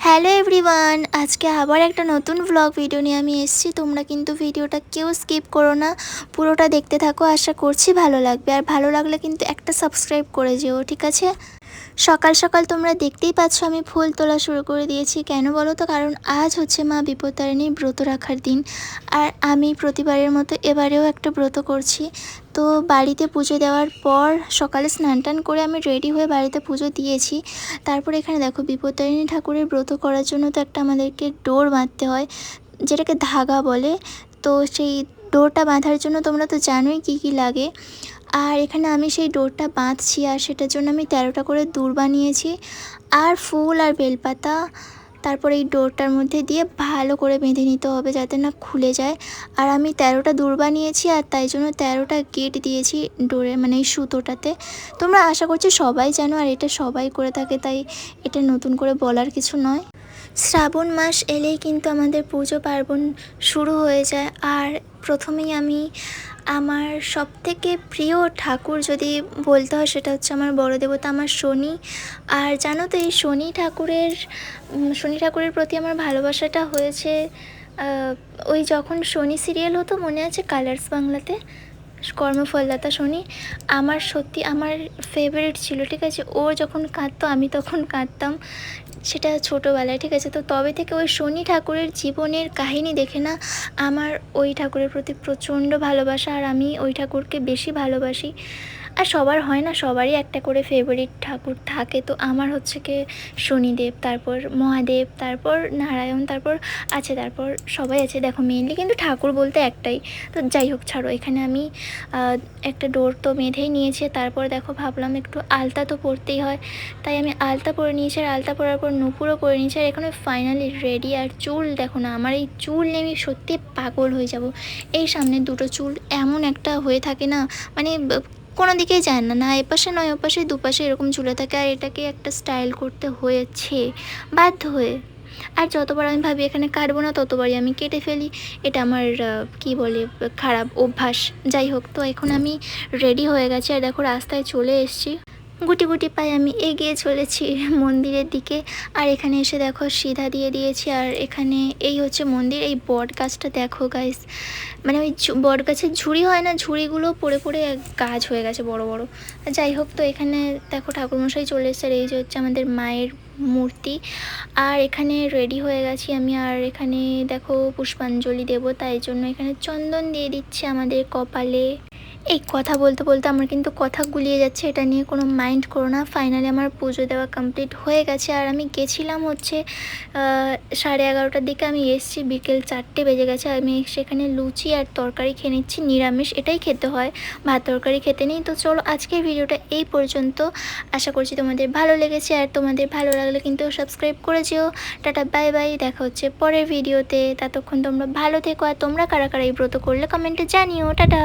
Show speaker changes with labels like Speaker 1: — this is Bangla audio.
Speaker 1: হ্যালো এভরিওয়ান, আজকে আবার একটা নতুন ব্লগ ভিডিও নিয়ে আমি এসেছি। তোমরা কিন্তু ভিডিওটা কেউ স্কিপ করো না, পুরোটা দেখতে থাকো। আশা করছি ভালো লাগবে, আর ভালো লাগলে কিন্তু একটা সাবস্ক্রাইব করে যেও, ঠিক আছে? সকাল সকাল তোমরা দেখতেই পাচ্ছ আমি ফুল তোলা শুরু করে দিয়েছি। কেন বলো তো? কারণ আজ হচ্ছে মা বিপত্তারিণীর ব্রত রাখার দিন, আর আমি প্রতিবারের মতো এবারেও একটা ব্রত করছি। তো বাড়িতে পুজো দেওয়ার পর সকালে স্নান টান করে আমি রেডি হয়ে বাড়িতে পুজো দিয়েছি। তারপরে এখানে দেখো, বিপত্তারিণী ঠাকুরের ব্রত করার জন্য তো একটা আমাদেরকে ডোর বাঁধতে হয়, যেটাকে ধাগা বলে। তো সেই ডোরটা বাঁধার জন্য তোমরা তো জানোই কী কী লাগে। আর এখানে আমি সেই ডোরটা বাঁধছি, আর সেটার জন্য আমি 13টা করে দূর বানিয়েছি, আর ফুল আর বেলপাতা। তারপরে এই ডোরটার মধ্যে দিয়ে ভালো করে বেঁধে নিতে হবে যাতে না খুলে যায়। আর আমি 13টা দূর বানিয়েছি, আর তাই জন্য 13টা গেট দিয়েছি ডোরে, মানে এই সুতোটাতে। তোমরা আশা করছি সবাই জানো, আর এটা সবাই করে থাকে, তাই এটা নতুন করে বলার কিছু নয়। শ্রাবণ মাস এলেই কিন্তু আমাদের পুজো পার্বণ শুরু হয়ে যায়। আর প্রথমেই আমি আমার সবথেকে প্রিয় ঠাকুর যদি বলতে হয়, সেটা হচ্ছে আমার বড় দেবতা, আমার শনি। আর জানো তো, এই শনি ঠাকুরের প্রতি আমার ভালোবাসাটা হয়েছে ওই যখন শনি সিরিয়াল হতো, মনে আছে কালার্স বাংলাতে, কর্মফলদাতা শনি। আমার সত্যি আমার ফেভারিট ছিল, ঠিক আছে? ও যখন কাঁদতো আমি তখন কাঁদতাম, সেটা ছোটোবেলায়, ঠিক আছে? তো তবে থেকে ওই শনি ঠাকুরের জীবনের কাহিনী দেখে না আমার ওই ঠাকুরের প্রতি প্রচণ্ড ভালোবাসা, আর আমি ওই ঠাকুরকে বেশি ভালোবাসি। আর সবার হয় না, সবারই একটা করে ফেভারিট ঠাকুর থাকে। তো আমার হচ্ছে কি শনিদেব, তারপর মহাদেব, তারপর নারায়ণ, তারপর সবাই আছে। দেখো, মেনলি কিন্তু ঠাকুর বলতে একটাই। তো যাই হোক, ছাড়ো। এখানে আমি একটা ডোর তো বেঁধেই নিয়েছি। তারপর দেখো, ভাবলাম একটু আলতা তো পরতেই হয়, তাই আমি আলতা পরে নিয়েছি। আর আলতা পরার পর নুপুরও পরে নিয়েছি, আর এখানে ফাইনালি রেডি। আর চুল দেখো না, আমার এই চুল নিয়ে আমি সত্যি পাগল হয়ে যাব। এই সামনের দুটো চুল এমন একটা হয়ে থাকে না, মানে কোনো দিকেই যায় না, না এপাশে নয় ওপাশে, দুপাশে এরকম ঝুলে থাকে। আর এটাকে একটা স্টাইল করতে হয়েছে বাধ্য হয়ে। আর যতবার আমি ভাবি এখানে কাটবো না, ততবারই আমি কেটে ফেলি। এটা আমার কি বলে, খারাপ অভ্যাস। যাই হোক, তো এখন আমি রেডি হয়ে গেছি, আর দেখো রাস্তায় চলে এসেছি। গুটি গুটি পায়ে আমি এগিয়ে চলেছি মন্দিরের দিকে। আর এখানে এসে দেখো সিধা দিয়ে দিয়েছি। আর এখানে এই হচ্ছে মন্দির। এই বট গাছটা দেখো গাইস, মানে ওই বট গাছের ঝুড়ি হয় না, ঝুড়িগুলো পড়ে পড়ে গাছ হয়ে গেছে বড় বড়। যাই হোক, তো এখানে দেখো ঠাকুরমশাই চলে এসেছে, আর এই যে হচ্ছে আমাদের মায়ের মূর্তি। আর এখানে রেডি হয়ে গেছি আমি। আর এখানে দেখো পুষ্পাঞ্জলি দেবো, তাই জন্য এখানে চন্দন দিয়ে দিচ্ছে আমাদের কপালে। এই কথা বলতে বলতে আমার কিন্তু কথা গুলিয়ে যাচ্ছে, এটা নিয়ে কোনো মাইন্ড করো না। ফাইনালি আমার পুজো দেওয়া কমপ্লিট হয়ে গেছে। আর আমি গেছিলাম হচ্ছে 11:30টার দিকে, আমি এসেছি বিকেল 4টে বেজে গেছে। আমি সেখানে লুচি আর তরকারি খেয়ে নিচ্ছি, নিরামিষ এটাই খেতে হয়, ভাত তরকারি খেতে নেই। তো চলো, আজকের ভিডিওটা এই পর্যন্ত। আশা করছি তোমাদের ভালো লেগেছে, আর তোমাদের ভালো লাগলে কিন্তু সাবস্ক্রাইব করে যেও। টাটা, বাই বাই, দেখা হচ্ছে পরের ভিডিওতে। ততক্ষণ তোমরা ভালো থেকো। আর তোমরা কারা কারা এই ব্রত করলে কমেন্টে জানিও। টাটা।